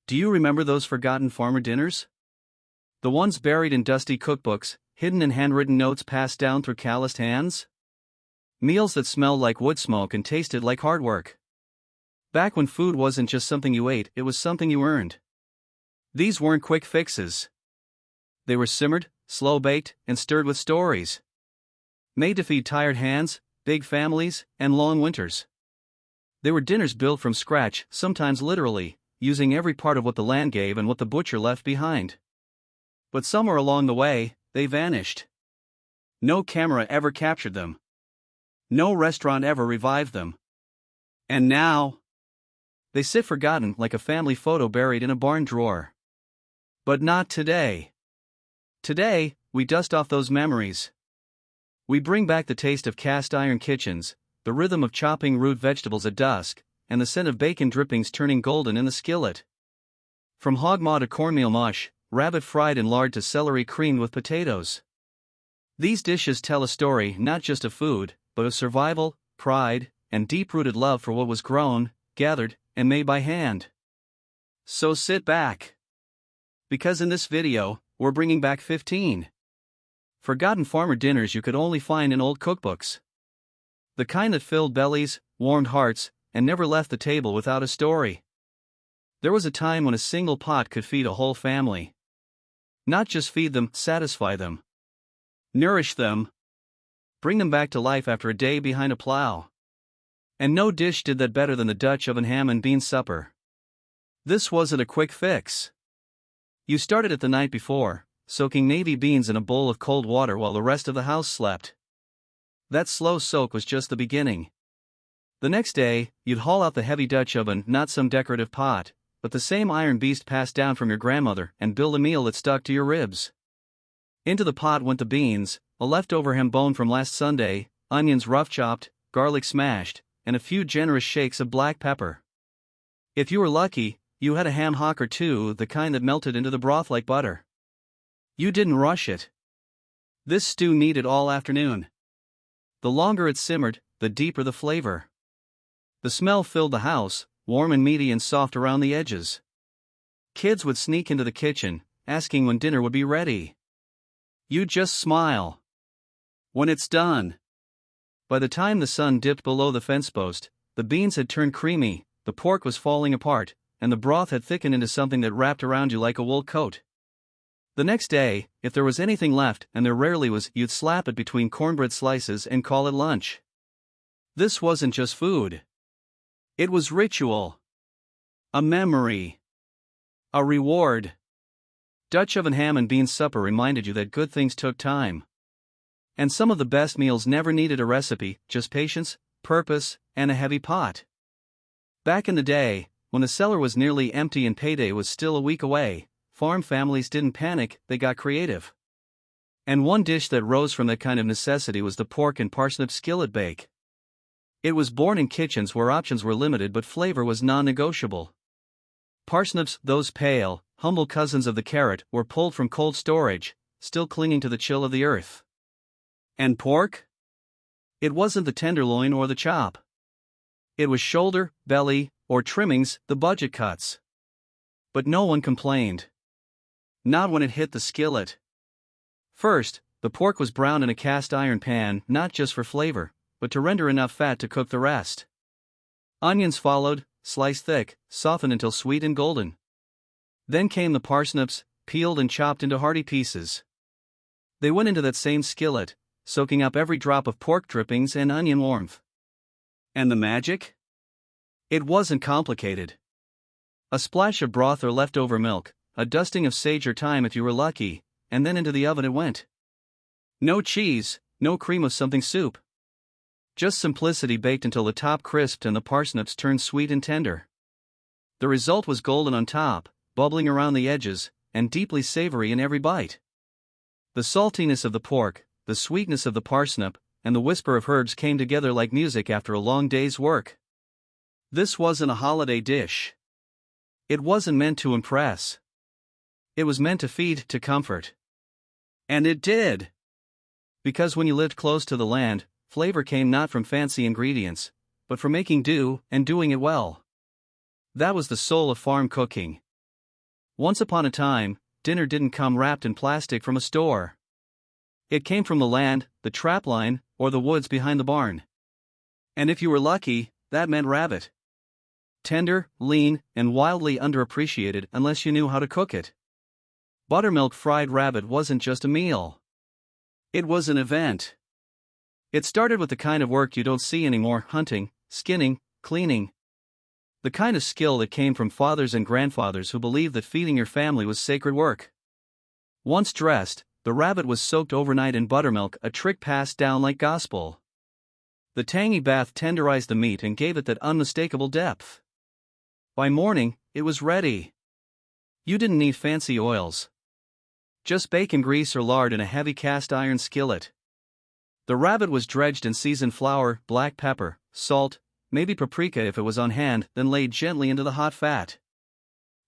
Do you remember those forgotten farmer dinners? The ones buried in dusty cookbooks, hidden in handwritten notes passed down through calloused hands? Meals that smelled like wood smoke and tasted like hard work. Back when food wasn't just something you ate, it was something you earned. These weren't quick fixes. They were simmered, slow-baked, and stirred with stories. Made to feed tired hands, big families, and long winters. They were dinners built from scratch, sometimes literally, using every part of what the land gave and what the butcher left behind. But somewhere along the way, they vanished. No camera ever captured them. No restaurant ever revived them. And now, they sit forgotten like a family photo buried in a barn drawer. But not today. Today, we dust off those memories. We bring back the taste of cast-iron kitchens, the rhythm of chopping root vegetables at dusk, and the scent of bacon drippings turning golden in the skillet. From hog maw to cornmeal mush, rabbit fried in lard to celery creamed with potatoes. These dishes tell a story not just of food, but of survival, pride, and deep-rooted love for what was grown, gathered, and made by hand. So sit back. Because in this video, we're bringing back 15 forgotten farmer dinners you could only find in old cookbooks. The kind that filled bellies, warmed hearts, and never left the table without a story. There was a time when a single pot could feed a whole family. Not just feed them, satisfy them. Nourish them. Bring them back to life after a day behind a plow. And no dish did that better than the Dutch oven ham and bean supper. This wasn't a quick fix. You started it the night before, soaking navy beans in a bowl of cold water while the rest of the house slept. That slow soak was just the beginning. The next day, you'd haul out the heavy Dutch oven, not some decorative pot, but the same iron beast passed down from your grandmother, and build a meal that stuck to your ribs. Into the pot went the beans, a leftover ham bone from last Sunday, onions rough chopped, garlic smashed, and a few generous shakes of black pepper. If you were lucky, you had a ham hock or two, the kind that melted into the broth like butter. You didn't rush it. This stew needed all afternoon. The longer it simmered, the deeper the flavor. The smell filled the house, warm and meaty and soft around the edges. Kids would sneak into the kitchen, asking when dinner would be ready. You'd just smile. When it's done. By the time the sun dipped below the fence post, the beans had turned creamy, the pork was falling apart, and the broth had thickened into something that wrapped around you like a wool coat. The next day, if there was anything left, and there rarely was, you'd slap it between cornbread slices and call it lunch. This wasn't just food. It was ritual. A memory. A reward. Dutch oven ham and bean supper reminded you that good things took time. And some of the best meals never needed a recipe, just patience, purpose, and a heavy pot. Back in the day, when the cellar was nearly empty and payday was still a week away, farm families didn't panic, they got creative. And one dish that rose from that kind of necessity was the pork and parsnip skillet bake. It was born in kitchens where options were limited but flavor was non-negotiable. Parsnips, those pale, humble cousins of the carrot, were pulled from cold storage, still clinging to the chill of the earth. And pork? It wasn't the tenderloin or the chop. It was shoulder, belly, or trimmings, the budget cuts. But no one complained. Not when it hit the skillet. First, the pork was browned in a cast iron pan, not just for flavor, but to render enough fat to cook the rest. Onions followed, sliced thick, softened until sweet and golden. Then came the parsnips, peeled and chopped into hearty pieces. They went into that same skillet, soaking up every drop of pork drippings and onion warmth. And the magic? It wasn't complicated. A splash of broth or leftover milk, a dusting of sage or thyme if you were lucky, and then into the oven it went. No cheese, no cream of something soup. Just simplicity baked until the top crisped and the parsnips turned sweet and tender. The result was golden on top, bubbling around the edges, and deeply savory in every bite. The saltiness of the pork, the sweetness of the parsnip, and the whisper of herbs came together like music after a long day's work. This wasn't a holiday dish. It wasn't meant to impress. It was meant to feed, to comfort. And it did. Because when you lived close to the land, flavor came not from fancy ingredients, but from making do and doing it well. That was the soul of farm cooking. Once upon a time, dinner didn't come wrapped in plastic from a store. It came from the land, the trap line, or the woods behind the barn. And if you were lucky, that meant rabbit. Tender, lean, and wildly underappreciated unless you knew how to cook it. Buttermilk fried rabbit wasn't just a meal. It was an event. It started with the kind of work you don't see anymore: hunting, skinning, cleaning. The kind of skill that came from fathers and grandfathers who believed that feeding your family was sacred work. Once dressed, the rabbit was soaked overnight in buttermilk, a trick passed down like gospel. The tangy bath tenderized the meat and gave it that unmistakable depth. By morning, it was ready. You didn't need fancy oils. Just bacon grease or lard in a heavy cast iron skillet. The rabbit was dredged in seasoned flour, black pepper, salt, maybe paprika if it was on hand, then laid gently into the hot fat.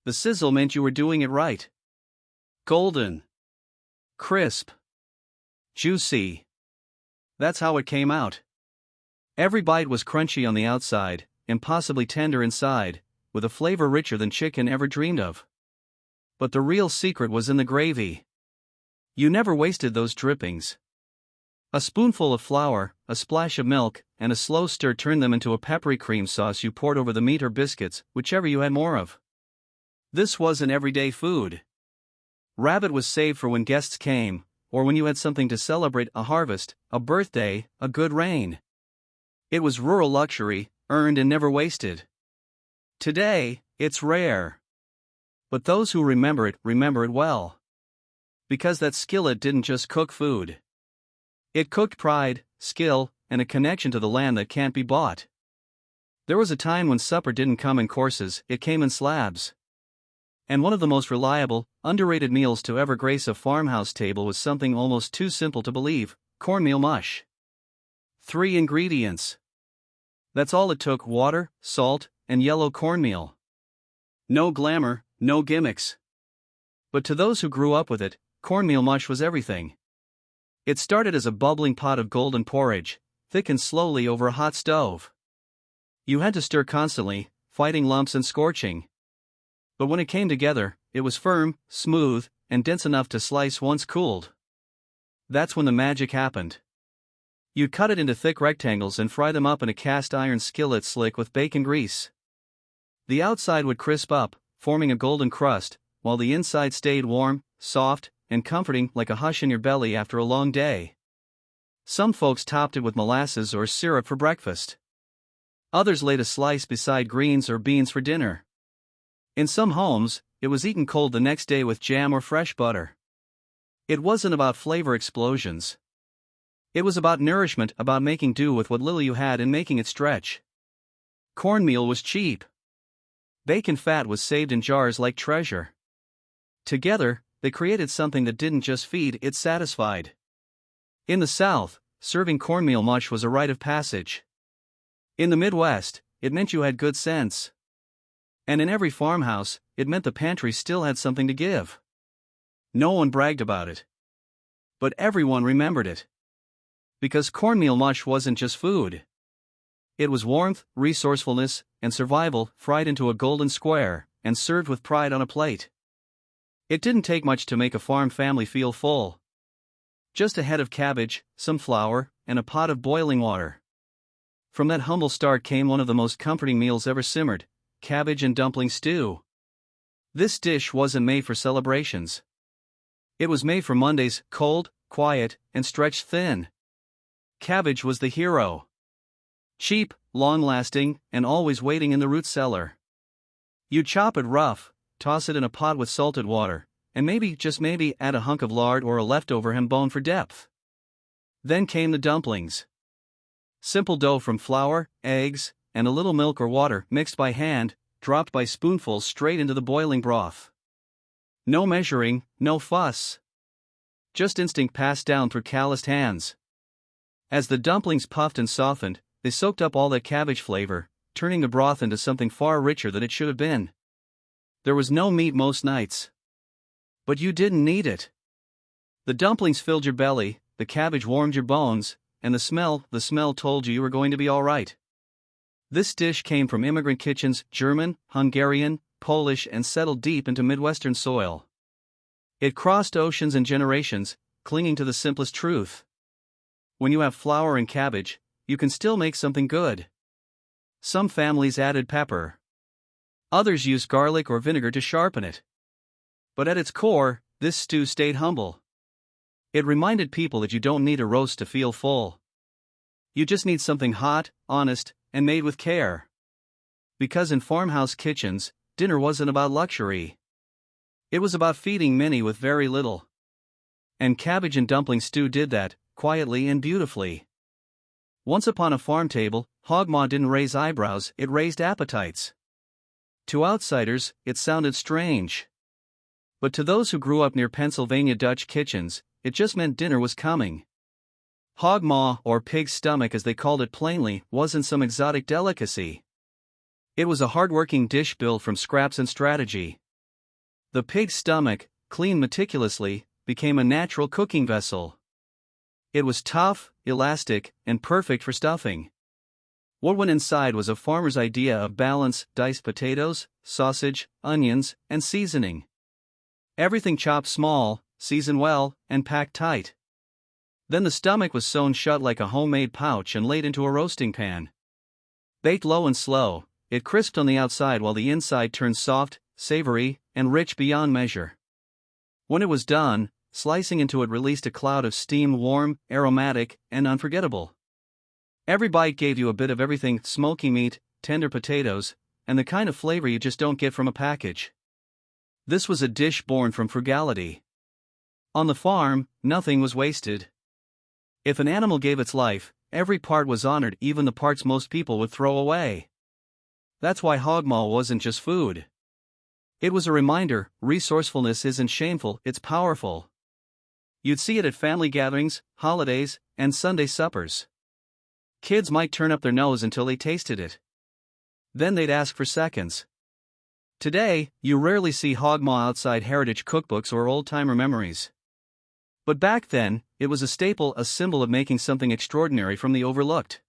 The sizzle meant you were doing it right. Golden. Crisp. Juicy. That's how it came out. Every bite was crunchy on the outside, impossibly tender inside, with a flavor richer than chicken ever dreamed of. But the real secret was in the gravy. You never wasted those drippings. A spoonful of flour, a splash of milk, and a slow stir turned them into a peppery cream sauce you poured over the meat or biscuits, whichever you had more of. This wasn't everyday food. Rabbit was saved for when guests came, or when you had something to celebrate: a harvest, a birthday, a good rain. It was rural luxury, earned and never wasted. Today, it's rare. But those who remember it well. Because that skillet didn't just cook food. It cooked pride, skill, and a connection to the land that can't be bought. There was a time when supper didn't come in courses, it came in slabs. And one of the most reliable, underrated meals to ever grace a farmhouse table was something almost too simple to believe: cornmeal mush. 3 ingredients. That's all it took: water, salt, and yellow cornmeal. No glamour, no gimmicks. But to those who grew up with it, cornmeal mush was everything. It started as a bubbling pot of golden porridge, thickened slowly over a hot stove. You had to stir constantly, fighting lumps and scorching. But when it came together, it was firm, smooth, and dense enough to slice once cooled. That's when the magic happened. You'd cut it into thick rectangles and fry them up in a cast iron skillet slick with bacon grease. The outside would crisp up, forming a golden crust, while the inside stayed warm, soft, and comforting, like a hush in your belly after a long day. Some folks topped it with molasses or syrup for breakfast. Others laid a slice beside greens or beans for dinner. In some homes, it was eaten cold the next day with jam or fresh butter. It wasn't about flavor explosions. It was about nourishment, about making do with what little you had and making it stretch. Cornmeal was cheap. Bacon fat was saved in jars like treasure. Together, they created something that didn't just feed, it satisfied. In the South, serving cornmeal mush was a rite of passage. In the Midwest, it meant you had good sense. And in every farmhouse, it meant the pantry still had something to give. No one bragged about it. But everyone remembered it. Because cornmeal mush wasn't just food. It was warmth, resourcefulness, and survival, fried into a golden square, and served with pride on a plate. It didn't take much to make a farm family feel full. Just a head of cabbage, some flour, and a pot of boiling water. From that humble start came one of the most comforting meals ever simmered: cabbage and dumpling stew. This dish wasn't made for celebrations. It was made for Mondays, cold, quiet, and stretched thin. Cabbage was the hero. Cheap, long-lasting, and always waiting in the root cellar. You chop it rough, toss it in a pot with salted water, and maybe, just maybe, add a hunk of lard or a leftover ham bone for depth. Then came the dumplings. Simple dough from flour, eggs, and a little milk or water, mixed by hand, dropped by spoonfuls straight into the boiling broth. No measuring, no fuss. Just instinct passed down through calloused hands. As the dumplings puffed and softened, they soaked up all that cabbage flavor, turning the broth into something far richer than it should have been. There was no meat most nights. But you didn't need it. The dumplings filled your belly, the cabbage warmed your bones, and the smell told you were going to be all right. This dish came from immigrant kitchens: German, Hungarian, Polish, and settled deep into Midwestern soil. It crossed oceans and generations, clinging to the simplest truth. When you have flour and cabbage, you can still make something good. Some families added pepper. Others used garlic or vinegar to sharpen it. But at its core, this stew stayed humble. It reminded people that you don't need a roast to feel full. You just need something hot, honest, and made with care. Because in farmhouse kitchens, dinner wasn't about luxury. It was about feeding many with very little. And cabbage and dumpling stew did that, quietly and beautifully. Once upon a farm table, hogmaw didn't raise eyebrows, it raised appetites. To outsiders, it sounded strange. But to those who grew up near Pennsylvania Dutch kitchens, it just meant dinner was coming. Hogmaw, or pig's stomach as they called it plainly, wasn't some exotic delicacy. It was a hard-working dish built from scraps and strategy. The pig's stomach, cleaned meticulously, became a natural cooking vessel. It was tough, elastic, and perfect for stuffing. What went inside was a farmer's idea of balance: diced potatoes, sausage, onions, and seasoning. Everything chopped small, seasoned well, and packed tight. Then the stomach was sewn shut like a homemade pouch and laid into a roasting pan. Baked low and slow, it crisped on the outside while the inside turned soft, savory, and rich beyond measure. When it was done, slicing into it released a cloud of steam, warm, aromatic, and unforgettable. Every bite gave you a bit of everything: smoky meat, tender potatoes, and the kind of flavor you just don't get from a package. This was a dish born from frugality. On the farm, nothing was wasted. If an animal gave its life, every part was honored, even the parts most people would throw away. That's why hogmaw wasn't just food. It was a reminder: resourcefulness isn't shameful, it's powerful. You'd see it at family gatherings, holidays, and Sunday suppers. Kids might turn up their nose until they tasted it. Then they'd ask for seconds. Today, you rarely see hogmaw outside heritage cookbooks or old-timer memories. But back then, it was a staple, a symbol of making something extraordinary from the overlooked.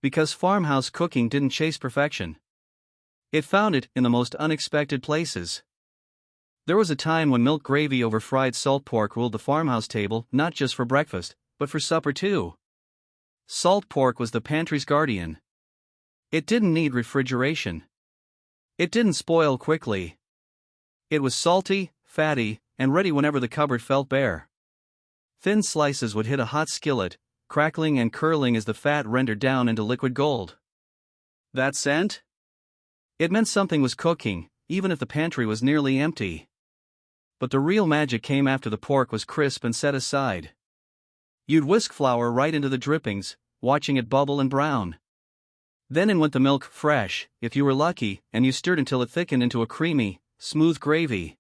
Because farmhouse cooking didn't chase perfection. It found it in the most unexpected places. There was a time when milk gravy over fried salt pork ruled the farmhouse table, not just for breakfast, but for supper too. Salt pork was the pantry's guardian. It didn't need refrigeration. It didn't spoil quickly. It was salty, fatty, and ready whenever the cupboard felt bare. Thin slices would hit a hot skillet, crackling and curling as the fat rendered down into liquid gold. That scent? It meant something was cooking, even if the pantry was nearly empty. But the real magic came after the pork was crisp and set aside. You'd whisk flour right into the drippings, watching it bubble and brown. Then in went the milk, fresh, if you were lucky, and you stirred until it thickened into a creamy, smooth gravy.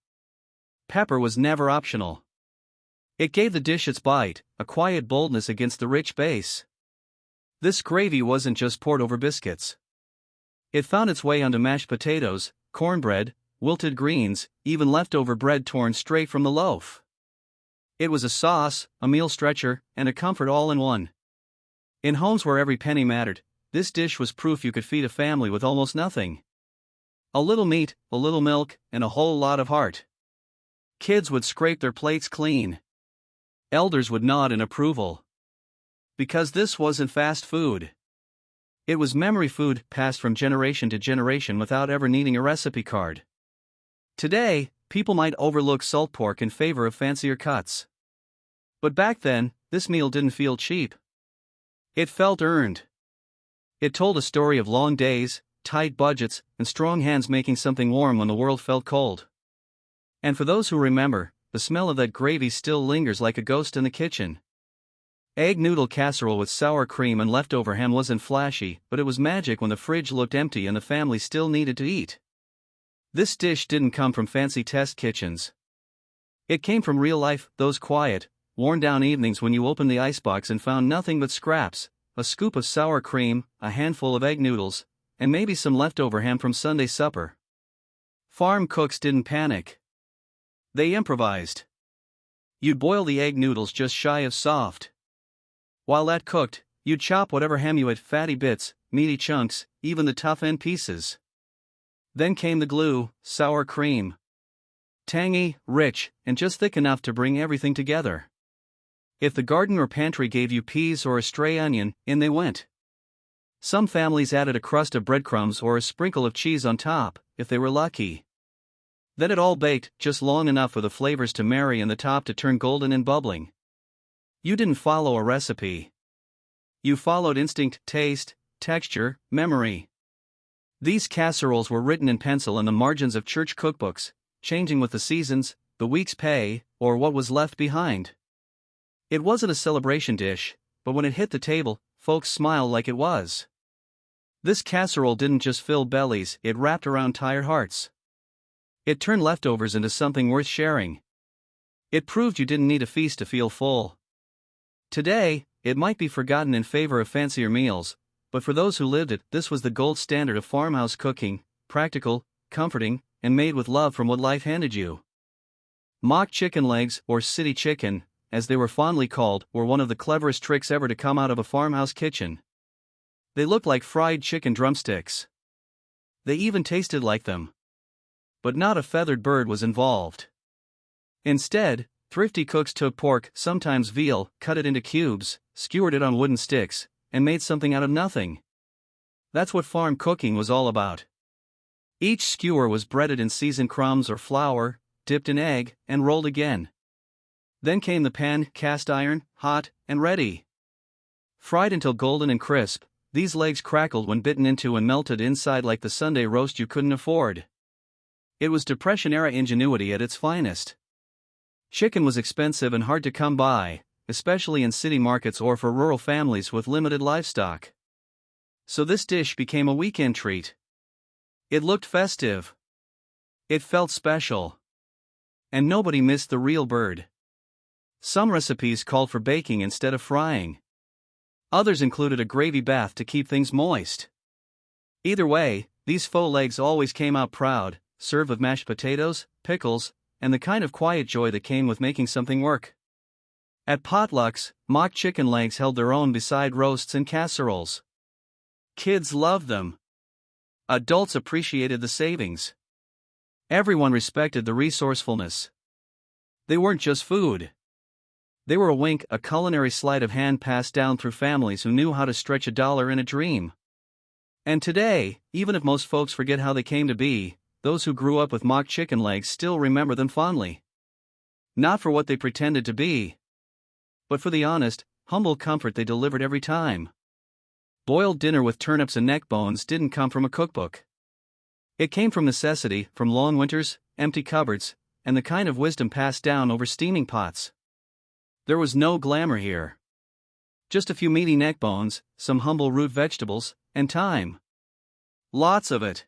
Pepper was never optional. It gave the dish its bite, a quiet boldness against the rich base. This gravy wasn't just poured over biscuits. It found its way onto mashed potatoes, cornbread, wilted greens, even leftover bread torn straight from the loaf. It was a sauce, a meal stretcher, and a comfort all in one. In homes where every penny mattered, this dish was proof you could feed a family with almost nothing. A little meat, a little milk, and a whole lot of heart. Kids would scrape their plates clean. Elders would nod in approval. Because this wasn't fast food. It was memory food, passed from generation to generation without ever needing a recipe card. Today, people might overlook salt pork in favor of fancier cuts. But back then, this meal didn't feel cheap. It felt earned. It told a story of long days, tight budgets, and strong hands making something warm when the world felt cold. And for those who remember, the smell of that gravy still lingers like a ghost in the kitchen. Egg noodle casserole with sour cream and leftover ham wasn't flashy, but it was magic when the fridge looked empty and the family still needed to eat. This dish didn't come from fancy test kitchens. It came from real life, those quiet, worn-down evenings when you opened the icebox and found nothing but scraps, a scoop of sour cream, a handful of egg noodles, and maybe some leftover ham from Sunday supper. Farm cooks didn't panic. They improvised. You'd boil the egg noodles just shy of soft. While that cooked, you'd chop whatever ham you had: fatty bits, meaty chunks, even the tough end pieces. Then came the glue, sour cream. Tangy, rich, and just thick enough to bring everything together. If the garden or pantry gave you peas or a stray onion, in they went. Some families added a crust of breadcrumbs or a sprinkle of cheese on top, if they were lucky. Then it all baked just long enough for the flavors to marry and the top to turn golden and bubbling. You didn't follow a recipe. You followed instinct, taste, texture, memory. These casseroles were written in pencil in the margins of church cookbooks, changing with the seasons, the week's pay, or what was left behind. It wasn't a celebration dish, but when it hit the table, folks smiled like it was. This casserole didn't just fill bellies, it wrapped around tired hearts. It turned leftovers into something worth sharing. It proved you didn't need a feast to feel full. Today, it might be forgotten in favor of fancier meals, but for those who lived it, this was the gold standard of farmhouse cooking, practical, comforting, and made with love from what life handed you. Mock chicken legs, or city chicken, as they were fondly called, were one of the cleverest tricks ever to come out of a farmhouse kitchen. They looked like fried chicken drumsticks. They even tasted like them. But not a feathered bird was involved. Instead, thrifty cooks took pork, sometimes veal, cut it into cubes, skewered it on wooden sticks, and made something out of nothing. That's what farm cooking was all about. Each skewer was breaded in seasoned crumbs or flour, dipped in egg, and rolled again. Then came the pan, cast iron, hot, and ready. Fried until golden and crisp, these legs crackled when bitten into and melted inside like the Sunday roast you couldn't afford. It was Depression-era ingenuity at its finest. Chicken was expensive and hard to come by, especially in city markets or for rural families with limited livestock. So this dish became a weekend treat. It looked festive. It felt special. And nobody missed the real bird. Some recipes called for baking instead of frying. Others included a gravy bath to keep things moist. Either way, these faux legs always came out proud, served with mashed potatoes, pickles, and the kind of quiet joy that came with making something work. At potlucks, mock chicken legs held their own beside roasts and casseroles. Kids loved them. Adults appreciated the savings. Everyone respected the resourcefulness. They weren't just food. They were a wink, a culinary sleight of hand passed down through families who knew how to stretch a dollar in a dream. And today, even if most folks forget how they came to be, those who grew up with mock chicken legs still remember them fondly. Not for what they pretended to be, but for the honest, humble comfort they delivered every time. Boiled dinner with turnips and neck bones didn't come from a cookbook. It came from necessity, from long winters, empty cupboards, and the kind of wisdom passed down over steaming pots. There was no glamour here. Just a few meaty neck bones, some humble root vegetables, and time. Lots of it.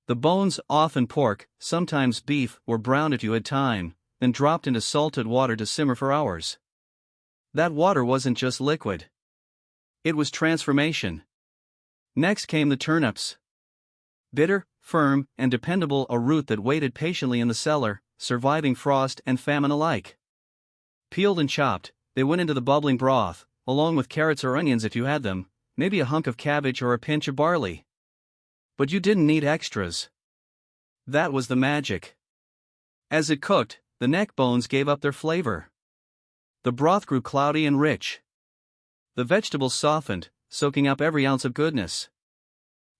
The bones, often pork, sometimes beef, were browned if you had time, then dropped into salted water to simmer for hours. That water wasn't just liquid. It was transformation. Next came the turnips. Bitter, firm, and dependable, a root that waited patiently in the cellar, surviving frost and famine alike. Peeled and chopped, they went into the bubbling broth, along with carrots or onions if you had them, maybe a hunk of cabbage or a pinch of barley. But you didn't need extras. That was the magic. As it cooked, the neck bones gave up their flavor. The broth grew cloudy and rich. The vegetables softened, soaking up every ounce of goodness.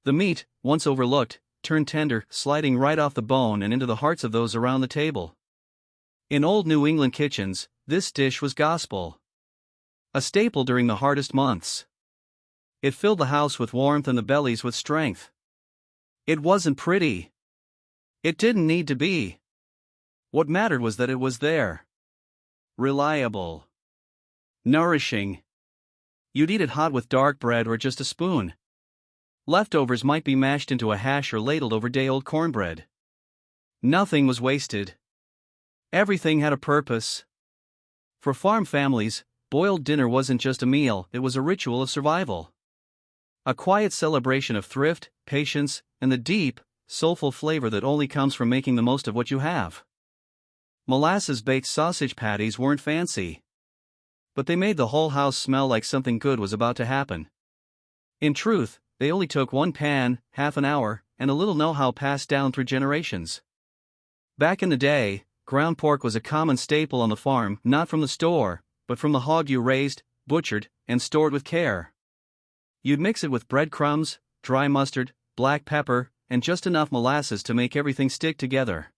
The meat, once overlooked, turned tender, sliding right off the bone and into the hearts of those around the table. In old New England kitchens, this dish was gospel. A staple during the hardest months. It filled the house with warmth and the bellies with strength. It wasn't pretty. It didn't need to be. What mattered was that it was there. Reliable. Nourishing. You'd eat it hot with dark bread or just a spoon. Leftovers might be mashed into a hash or ladled over day-old cornbread. Nothing was wasted. Everything had a purpose. For farm families, boiled dinner wasn't just a meal, it was a ritual of survival. A quiet celebration of thrift, patience, and the deep, soulful flavor that only comes from making the most of what you have. Molasses-baked sausage patties weren't fancy, but they made the whole house smell like something good was about to happen. In truth, they only took one pan, half an hour, and a little know-how passed down through generations. Back in the day, ground pork was a common staple on the farm, not from the store, but from the hog you raised, butchered, and stored with care. You'd mix it with breadcrumbs, dry mustard, black pepper, and just enough molasses to make everything stick together.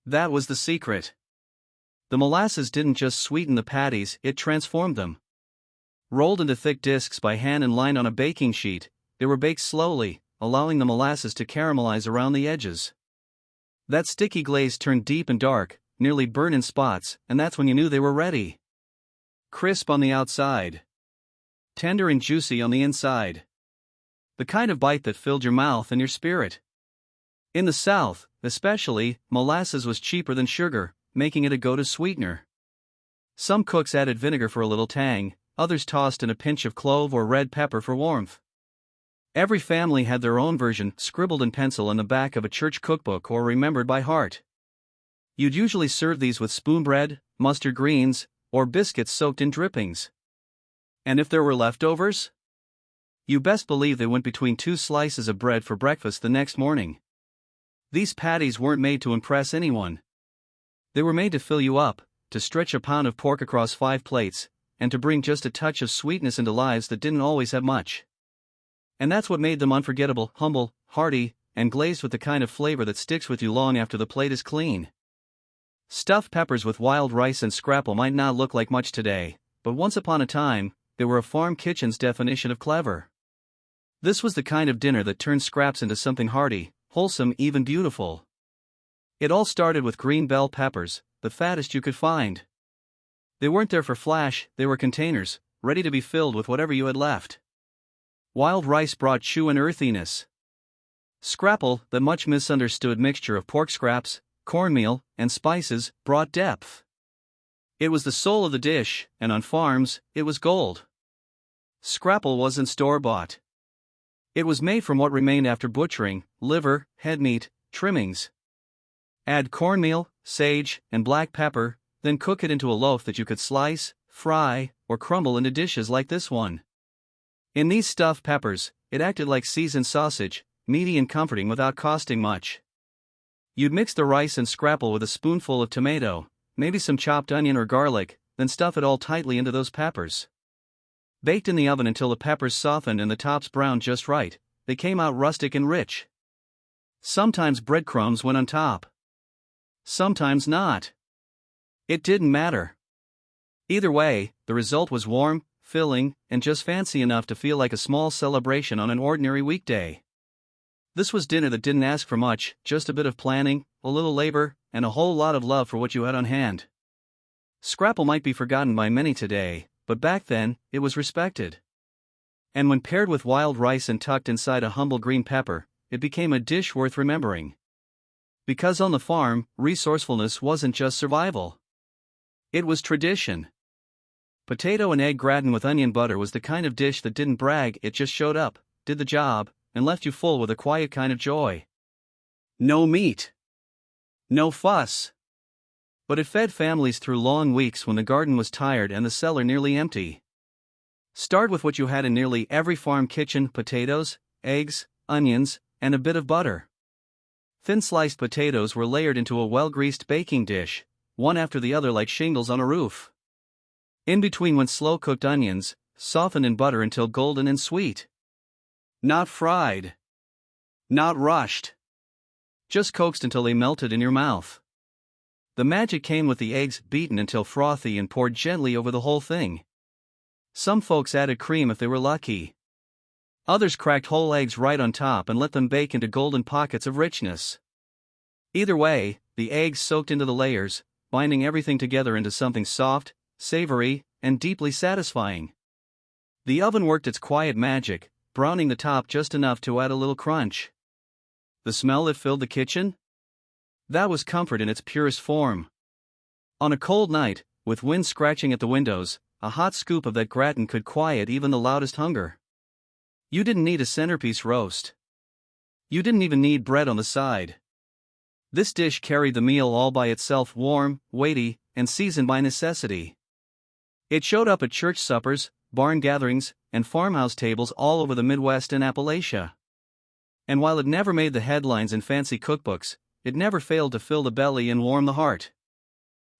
That was the secret. The molasses didn't just sweeten the patties, it transformed them. Rolled into thick discs by hand and lined on a baking sheet, they were baked slowly, allowing the molasses to caramelize around the edges. That sticky glaze turned deep and dark, nearly burnt in spots, and that's when you knew they were ready. Crisp on the outside. Tender and juicy on the inside. The kind of bite that filled your mouth and your spirit. In the South, especially, molasses was cheaper than sugar, making it a go-to sweetener. Some cooks added vinegar for a little tang, others tossed in a pinch of clove or red pepper for warmth. Every family had their own version, scribbled in pencil on the back of a church cookbook or remembered by heart. You'd usually serve these with spoon bread, mustard greens, or biscuits soaked in drippings. And if there were leftovers? You best believe they went between 2 slices of bread for breakfast the next morning. These patties weren't made to impress anyone. They were made to fill you up, to stretch a pound of pork across 5 plates, and to bring just a touch of sweetness into lives that didn't always have much. And that's what made them unforgettable, humble, hearty, and glazed with the kind of flavor that sticks with you long after the plate is clean. Stuffed peppers with wild rice and scrapple might not look like much today, but once upon a time, they were a farm kitchen's definition of clever. This was the kind of dinner that turned scraps into something hearty, wholesome, even beautiful. It all started with green bell peppers, the fattest you could find. They weren't there for flash, they were containers, ready to be filled with whatever you had left. Wild rice brought chew and earthiness. Scrapple, the much misunderstood mixture of pork scraps, cornmeal, and spices, brought depth. It was the soul of the dish, and on farms, it was gold. Scrapple wasn't store-bought. It was made from what remained after butchering: liver, head meat, trimmings. Add cornmeal, sage, and black pepper, then cook it into a loaf that you could slice, fry, or crumble into dishes like this one. In these stuffed peppers, it acted like seasoned sausage, meaty and comforting without costing much. You'd mix the rice and scrapple with a spoonful of tomato, maybe some chopped onion or garlic, then stuff it all tightly into those peppers. Baked in the oven until the peppers softened and the tops browned just right, they came out rustic and rich. Sometimes breadcrumbs went on top. Sometimes not. It didn't matter. Either way, the result was warm, filling, and just fancy enough to feel like a small celebration on an ordinary weekday. This was dinner that didn't ask for much, just a bit of planning, a little labor, and a whole lot of love for what you had on hand. Scrapple might be forgotten by many today, but back then, it was respected. And when paired with wild rice and tucked inside a humble green pepper, it became a dish worth remembering. Because on the farm, resourcefulness wasn't just survival. It was tradition. Potato and egg gratin with onion butter was the kind of dish that didn't brag, it just showed up, did the job, and left you full with a quiet kind of joy. No meat. No fuss. But it fed families through long weeks when the garden was tired and the cellar nearly empty. Start with what you had in nearly every farm kitchen: potatoes, eggs, onions, and a bit of butter. Thin sliced potatoes were layered into a well-greased baking dish, one after the other like shingles on a roof. In between went slow-cooked onions, softened in butter until golden and sweet. Not fried. Not rushed. Just coaxed until they melted in your mouth. The magic came with the eggs, beaten until frothy and poured gently over the whole thing. Some folks added cream if they were lucky. Others cracked whole eggs right on top and let them bake into golden pockets of richness. Either way, the eggs soaked into the layers, binding everything together into something soft, savory, and deeply satisfying. The oven worked its quiet magic, browning the top just enough to add a little crunch. The smell that filled the kitchen? That was comfort in its purest form. On a cold night, with wind scratching at the windows, a hot scoop of that gratin could quiet even the loudest hunger. You didn't need a centerpiece roast. You didn't even need bread on the side. This dish carried the meal all by itself, warm, weighty, and seasoned by necessity. It showed up at church suppers, barn gatherings, and farmhouse tables all over the Midwest and Appalachia. And while it never made the headlines in fancy cookbooks, it never failed to fill the belly and warm the heart.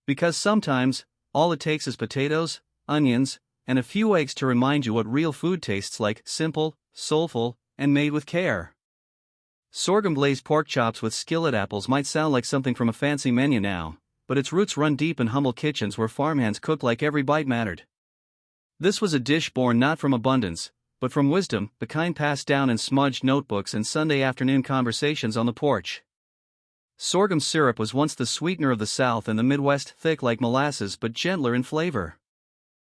Because sometimes, all it takes is potatoes, onions, and a few eggs to remind you what real food tastes like: simple, soulful, and made with care. Sorghum glazed pork chops with skillet apples might sound like something from a fancy menu now, but its roots run deep in humble kitchens where farmhands cooked like every bite mattered. This was a dish born not from abundance, but from wisdom, the kind passed down in smudged notebooks and Sunday afternoon conversations on the porch. Sorghum syrup was once the sweetener of the South and the Midwest, thick like molasses but gentler in flavor.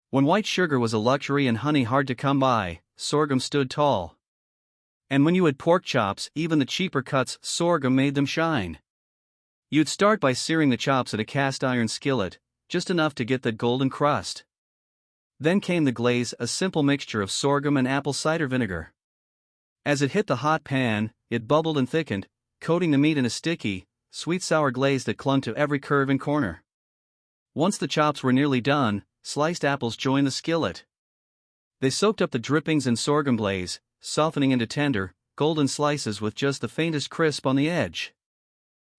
When white sugar was a luxury and honey hard to come by, sorghum stood tall. And when you had pork chops, even the cheaper cuts, sorghum made them shine. You'd start by searing the chops in a cast iron skillet, just enough to get that golden crust. Then came the glaze, a simple mixture of sorghum and apple cider vinegar. As it hit the hot pan, it bubbled and thickened, coating the meat in a sticky, sweet-sour glaze that clung to every curve and corner. Once the chops were nearly done, sliced apples joined the skillet. They soaked up the drippings in sorghum glaze, softening into tender, golden slices with just the faintest crisp on the edge.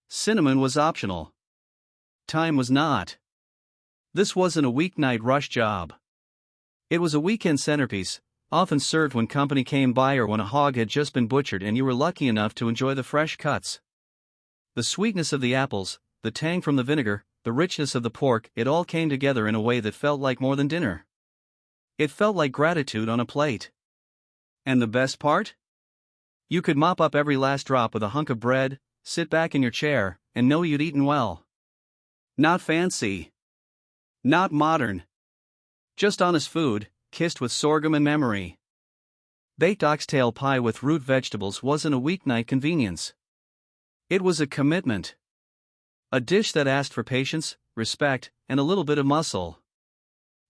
Cinnamon was optional. Time was not. This wasn't a weeknight rush job. It was a weekend centerpiece, often served when company came by or when a hog had just been butchered and you were lucky enough to enjoy the fresh cuts. The sweetness of the apples, the tang from the vinegar, the richness of the pork, it all came together in a way that felt like more than dinner. It felt like gratitude on a plate. And the best part? You could mop up every last drop with a hunk of bread, sit back in your chair, and know you'd eaten well. Not fancy. Not modern. Just honest food, kissed with sorghum and memory. Baked oxtail pie with root vegetables wasn't a weeknight convenience. It was a commitment. A dish that asked for patience, respect, and a little bit of muscle.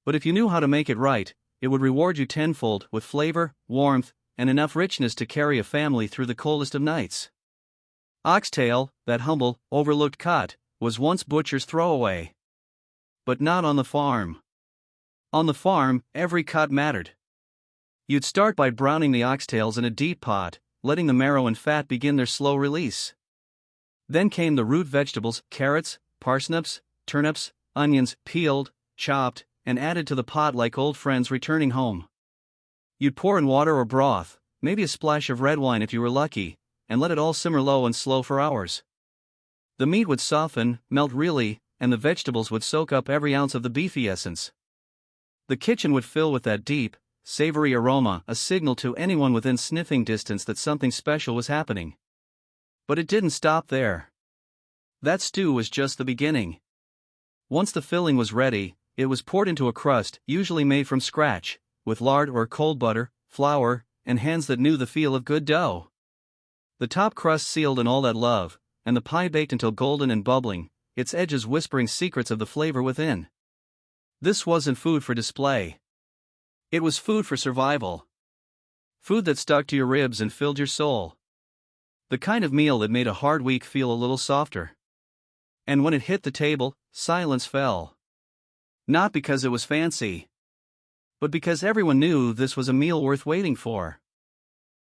But if you knew how to make it right, it would reward you tenfold with flavor, warmth, and enough richness to carry a family through the coldest of nights. Oxtail, that humble, overlooked cut, was once butcher's throwaway. But not on the farm. On the farm, every cut mattered. You'd start by browning the oxtails in a deep pot, letting the marrow and fat begin their slow release. Then came the root vegetables: carrots, parsnips, turnips, onions, peeled, chopped, and added to the pot like old friends returning home. You'd pour in water or broth, maybe a splash of red wine if you were lucky, and let it all simmer low and slow for hours. The meat would soften, melt really, and the vegetables would soak up every ounce of the beefy essence. The kitchen would fill with that deep, savory aroma, a signal to anyone within sniffing distance that something special was happening. But it didn't stop there. That stew was just the beginning. Once the filling was ready, it was poured into a crust, usually made from scratch, with lard or cold butter, flour, and hands that knew the feel of good dough. The top crust sealed in all that love, and the pie baked until golden and bubbling, its edges whispering secrets of the flavor within. This wasn't food for display. It was food for survival. Food that stuck to your ribs and filled your soul. The kind of meal that made a hard week feel a little softer. And when it hit the table, silence fell. Not because it was fancy, but because everyone knew this was a meal worth waiting for.